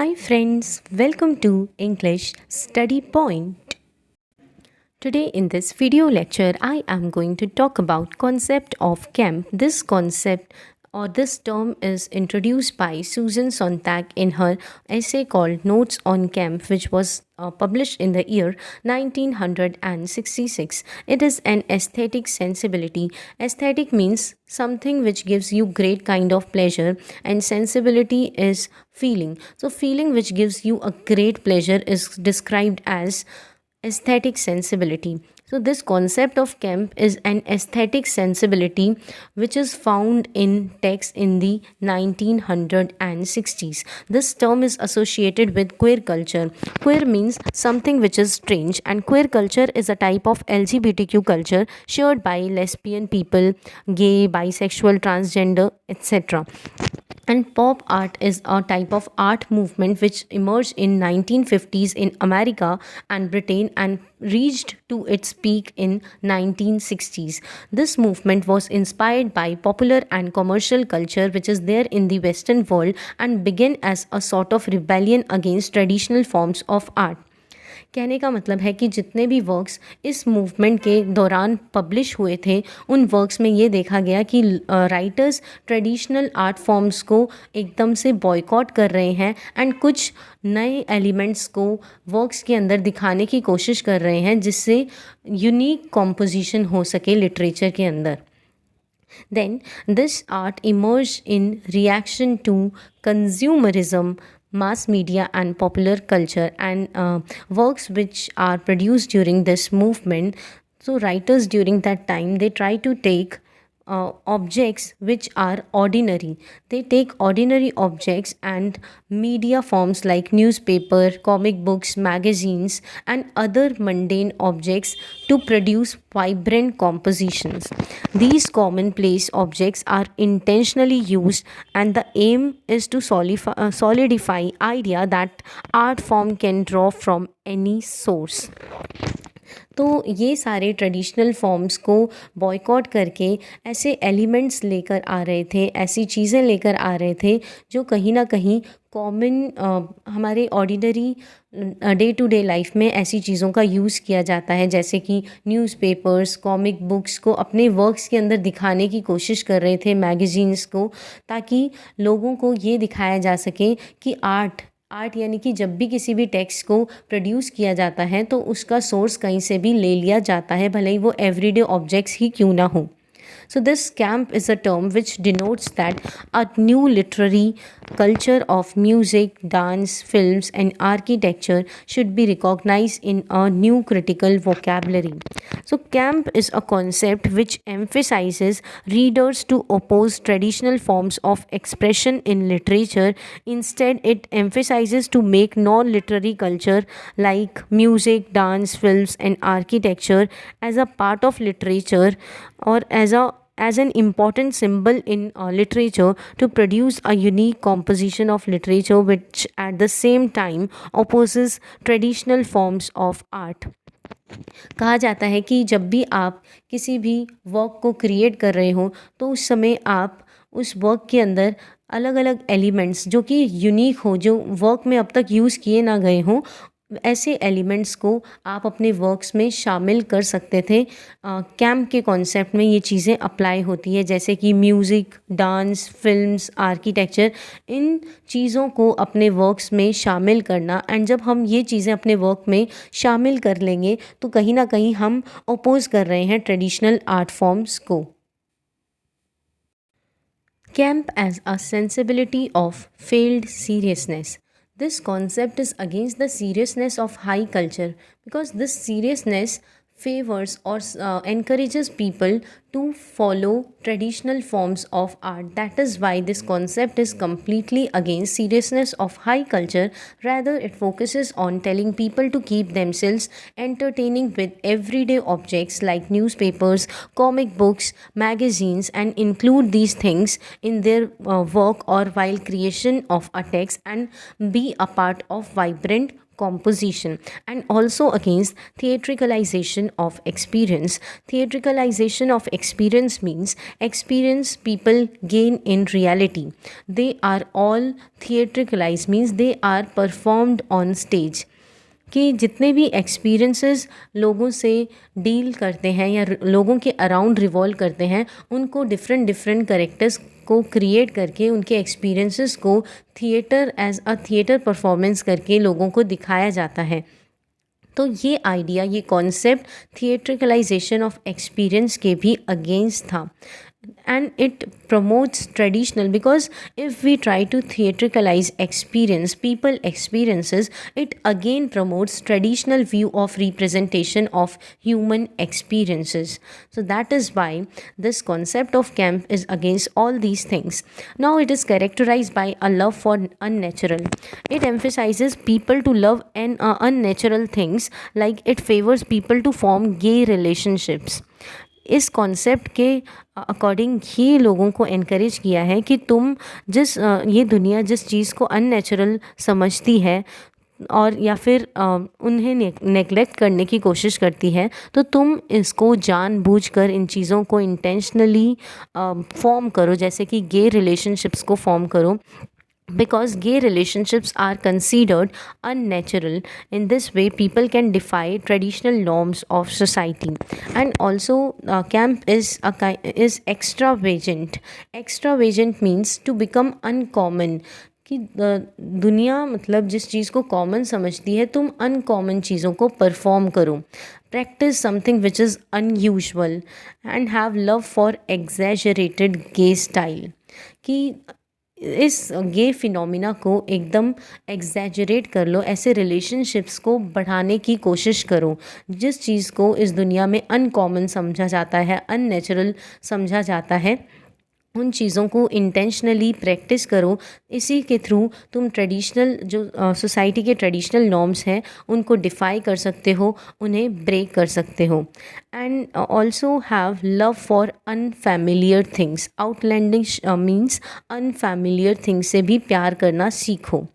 Hi friends, welcome to English Study Point. Today in this video lecture I am going to talk about concept of camp. This concept or this term is introduced by Susan Sontag in her essay called Notes on Camp, which was published in the year 1966. It is an aesthetic sensibility. Aesthetic means something which gives you great kind of pleasure, and sensibility is feeling. So feeling which gives you a great pleasure is described as aesthetic sensibility. So this concept of camp is an aesthetic sensibility which is found in texts in the 1960s. This term is associated with queer culture. Queer means something which is strange, and queer culture is a type of LGBTQ culture shared by lesbian people, gay, bisexual, transgender, etc. And pop art is a type of art movement which emerged in 1950s in America and Britain and reached to its peak in 1960s. This movement was inspired by popular and commercial culture which is there in the Western world and began as a sort of rebellion against traditional forms of art. कहने का मतलब है कि जितने भी works इस movement के दौरान पब्लिश हुए थे उन वर्क्स में ये देखा गया कि राइटर्स ट्रेडिशनल आर्ट फॉर्म्स को एकदम से बॉयकॉट कर रहे हैं एंड कुछ नए एलिमेंट्स को वर्क्स के अंदर दिखाने की कोशिश कर रहे हैं जिससे यूनिक कॉम्पोजिशन हो सके लिटरेचर के अंदर. Then this art emerged in reaction to consumerism, mass media and popular culture, and works which are produced during this movement. So writers during that time, they try to take objects which are ordinary. They take ordinary objects and media forms like newspaper, comic books, magazines and other mundane objects to produce vibrant compositions. These commonplace objects are intentionally used, and the aim is to solidify idea that art form can draw from any source. तो ये सारे traditional forms को boycott करके ऐसे elements लेकर आ रहे थे, ऐसी चीज़ें लेकर आ रहे थे जो कहीं ना कहीं कॉमन हमारे ordinary day to day life में ऐसी चीज़ों का यूज़ किया जाता है, जैसे कि न्यूज़पेपर्स, कॉमिक बुक्स को अपने वर्क्स के अंदर दिखाने की कोशिश कर रहे थे, मैगज़ीन्स को, ताकि लोगों को ये दिखाया जा सके कि आर्ट यानी कि जब भी किसी भी टेक्स्ट को प्रोड्यूस किया जाता है तो उसका सोर्स कहीं से भी ले लिया जाता है, भले ही वो एवरीडे ऑब्जेक्ट्स ही क्यों ना हो. So this camp is a term which denotes that a new literary culture of music, dance, films and architecture should be recognized in a new critical vocabulary. So camp is a concept which emphasizes readers to oppose traditional forms of expression in literature. Instead, it emphasizes to make non-literary culture like music, dance, films and architecture as a part of literature, or as an important symbol in literature, to produce a unique composition of literature which at the same time opposes traditional forms of art. कहा जाता है कि जब भी आप किसी भी work को क्रिएट कर रहे हो तो उस समय आप उस वर्क के अंदर अलग अलग एलिमेंट्स जो कि यूनिक हो, जो वर्क में अब तक यूज़ किए ना गए हों, ऐसे एलिमेंट्स को आप अपने वर्क्स में शामिल कर सकते थे. कैंप के कॉन्सेप्ट में ये चीज़ें अप्लाई होती है, जैसे कि म्यूज़िक, डांस, फिल्म्स, आर्किटेक्चर, इन चीज़ों को अपने वर्क्स में शामिल करना. एंड जब हम ये चीज़ें अपने वर्क में शामिल कर लेंगे तो कहीं ना कहीं हम अपोज कर रहे हैं ट्रेडिशनल आर्ट फॉर्म्स को. Camp as a sensibility of failed seriousness. This concept is against the seriousness of high culture, because this seriousness favors or encourages people to follow traditional forms of art. That is why this concept is completely against seriousness of high culture. Rather, it focuses on telling people to keep themselves entertaining with everyday objects like newspapers, comic books, magazines, and include these things in their work or while creation of a text, and be a part of vibrant composition, and also against theatricalization of experience. Theatricalization of experience means experience people gain in reality. They are all theatricalized, means they are performed on stage. कि जितने भी experiences लोगों से deal करते हैं या लोगों के अराउंड रिवॉल्व करते हैं, उनको डिफरेंट डिफरेंट करेक्टर्स को क्रिएट करके उनके एक्सपीरियंसेस को theatre as a theatre performance करके लोगों को दिखाया जाता है. तो ये आइडिया, ये कॉन्सेप्ट थिएट्रिकलाइजेशन ऑफ एक्सपीरियंस के भी अगेंस्ट था. And it promotes traditional, because if we try to theatricalize experience, people experiences, it again promotes traditional view of representation of human experiences. So that is why this concept of camp is against all these things. Now it is characterized by a love for unnatural. It emphasizes people to love unnatural things, like it favors people to form gay relationships. इस concept के according ही लोगों को encourage किया है कि तुम ये दुनिया जिस चीज़ को अननेचुरल समझती है और या फिर उन्हें नेगलेक्ट करने की कोशिश करती है, तो तुम इसको जानबूझकर इन चीज़ों को इंटेंशनली फॉर्म करो, जैसे कि गे रिलेशनशिप्स को फॉर्म करो. Because gay relationships are considered unnatural. In this way, people can defy traditional norms of society. And also, camp is extravagant. Extravagant means to become uncommon. कि दुनिया मतलब जिस चीज़ को कॉमन समझती है, तुम अनकॉमन चीज़ों को परफॉर्म करो. Practise something which is unusual and have love for exaggerated gay style. कि इस गे फिनोमिना को एकदम एग्जैजरेट कर लो, ऐसे रिलेशनशिप्स को बढ़ाने की कोशिश करो. जिस चीज़ को इस दुनिया में अनकॉमन समझा जाता है, अननेचुरल समझा जाता है, उन चीज़ों को इंटेंशनली प्रैक्टिस करो. इसी के थ्रू तुम ट्रेडिशनल जो सोसाइटी के ट्रेडिशनल नॉर्म्स हैं उनको डिफ़ाई कर सकते हो, उन्हें ब्रेक कर सकते हो. And also have love for unfamiliar things. Outlanding means unfamiliar things से भी प्यार करना सीखो.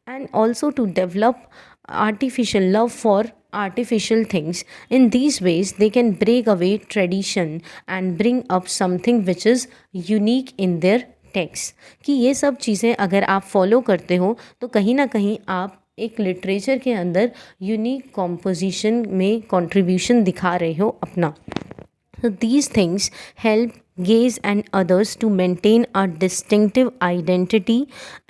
And also to develop artificial love for artificial things. In these ways they can break away tradition and bring up something which is unique in their text. कि ये सब चीज़ें अगर आप फॉलो करते हो तो कहीं ना कहीं आप एक लिटरेचर के अंदर यूनिक कॉम्पोजिशन में कंट्रीब्यूशन दिखा रहे हो अपना. So these things help gays and others to maintain a distinctive identity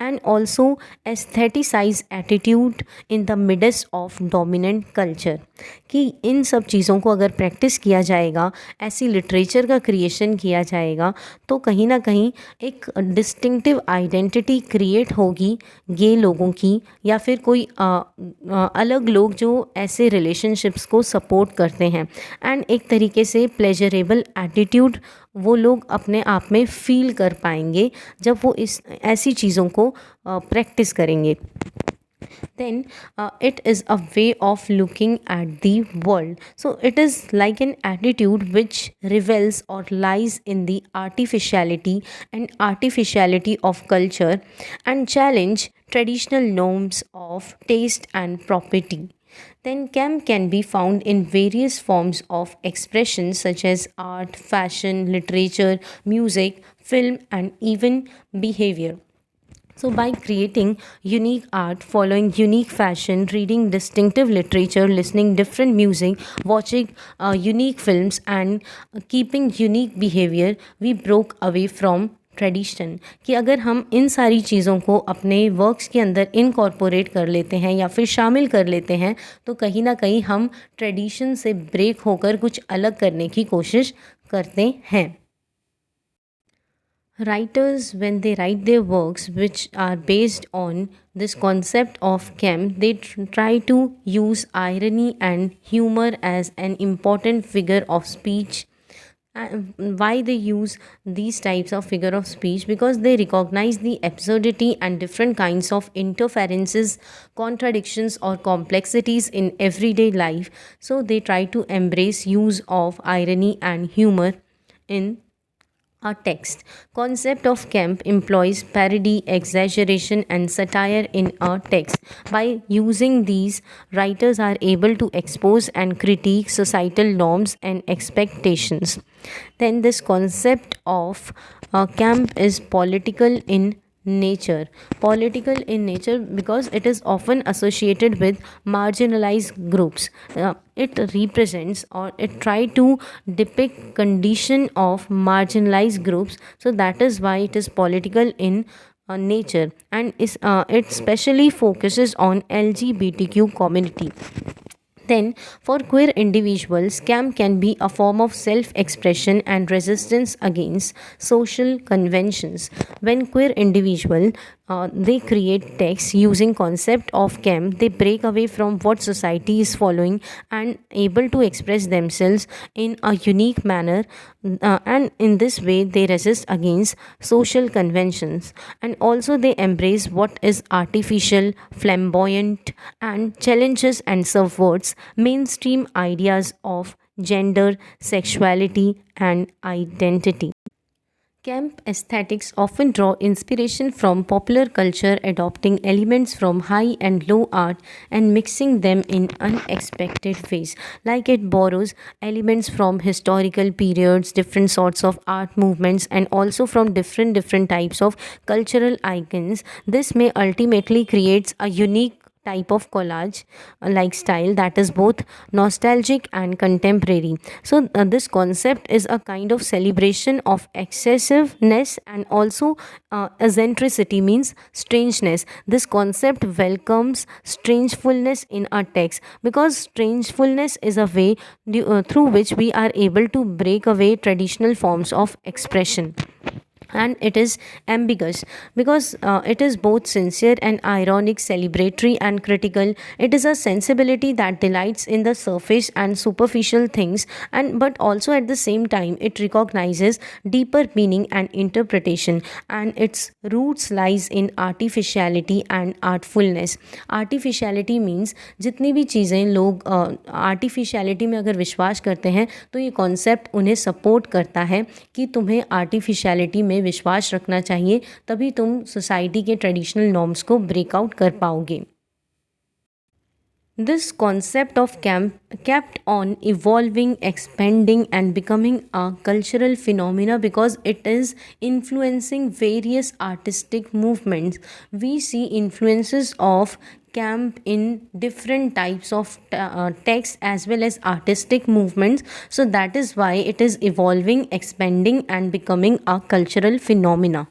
and also aestheticize attitude in the midst of dominant culture. कि इन सब चीज़ों को अगर प्रैक्टिस किया जाएगा, ऐसी लिटरेचर का क्रिएशन किया जाएगा, तो कहीं ना कहीं एक डिस्टिंक्टिव आइडेंटिटी क्रिएट होगी गे लोगों की, या फिर कोई अलग लोग जो ऐसे रिलेशनशिप्स को सपोर्ट करते हैं. एंड एक तरीके से प्लेजरेबल एटीट्यूड वो लोग अपने आप में फील कर पाएंगे जब वो इस ऐसी चीज़ों को प्रैक्टिस करेंगे. Then it is a way of looking at the world. So it is like an attitude which revels or lies in the artificiality of culture and challenge traditional norms of taste and property. Then camp can be found in various forms of expression such as art, fashion, literature, music, film, and even behavior. So, by creating unique art, following unique fashion, reading distinctive literature, listening different music, watching unique films, and keeping unique behavior, we broke away from tradition. कि अगर हम इन सारी चीज़ों को अपने works के अंदर incorporate कर लेते हैं या फिर शामिल कर लेते हैं, तो कहीं ना कहीं हम ट्रेडिशन से ब्रेक होकर कुछ अलग करने की कोशिश करते हैं. Writers, when they write their works which are based on this concept of camp, they try to use irony and humor as an important figure of speech. Why they use these types of figure of speech? Because they recognize the absurdity and different kinds of interferences, contradictions, or complexities in everyday life. So they try to embrace use of irony and humor in A text. Concept of camp employs parody, exaggeration, and satire in a text. By using these, writers are able to expose and critique societal norms and expectations. Then, this concept of camp is political in nature because it is often associated with marginalized groups. It represents or it try to depict condition of marginalized groups, so that is why it is political in nature, and it specially focuses on LGBTQ community. Then, for queer individuals, camp can be a form of self expression and resistance against social conventions. When queer individual they create texts using concept of camp, they break away from what society is following and able to express themselves in a unique manner, and in this way they resist against social conventions, and also they embrace what is artificial, flamboyant, and challenges and subverts mainstream ideas of gender, sexuality, and identity. Camp aesthetics often draw inspiration from popular culture, adopting elements from high and low art and mixing them in unexpected ways. Like it borrows elements from historical periods, different sorts of art movements, and also from different types of cultural icons. This may ultimately creates a unique type of collage like style that is both nostalgic and contemporary. So this concept is a kind of celebration of excessiveness and also eccentricity means strangeness. This concept welcomes strangefulness in our text because strangefulness is a way through which we are able to break away traditional forms of expression. And it is ambiguous because it is both sincere and ironic, celebratory and critical. It is a sensibility that delights in the surface and superficial things, and but also at the same time it recognizes deeper meaning and interpretation, and its roots lies in artificiality and artfulness. Artificiality means जितनी भी चीज़ें लोग artificiality में अगर विश्वास करते हैं तो ये कॉन्सेप्ट उन्हें सपोर्ट करता है कि तुम्हें आर्टिफिशियलिटी में विश्वास रखना चाहिए, तभी तुम सोसाइटी के ट्रेडिशनल नॉर्म्स को ब्रेकआउट कर पाओगे. This concept of camp kept on evolving, expanding, and becoming a cultural phenomena because it is influencing various artistic movements. We see influences of camp in different types of text as well as artistic movements. So that is why it is evolving, expanding, and becoming a cultural phenomena.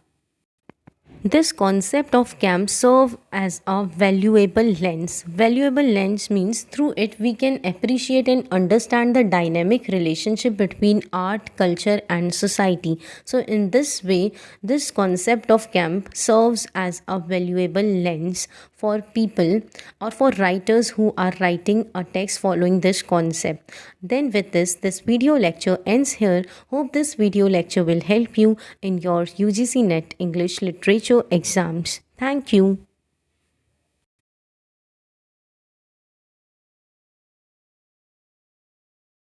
This concept of camp serve as a valuable lens. Valuable lens means through it we can appreciate and understand the dynamic relationship between art, culture and society. So in this way, this concept of camp serves as a valuable lens for people or for writers who are writing a text following this concept. Then with this video lecture ends here. Hope this video lecture will help you in your UGC NET English Literature exams. Thank you.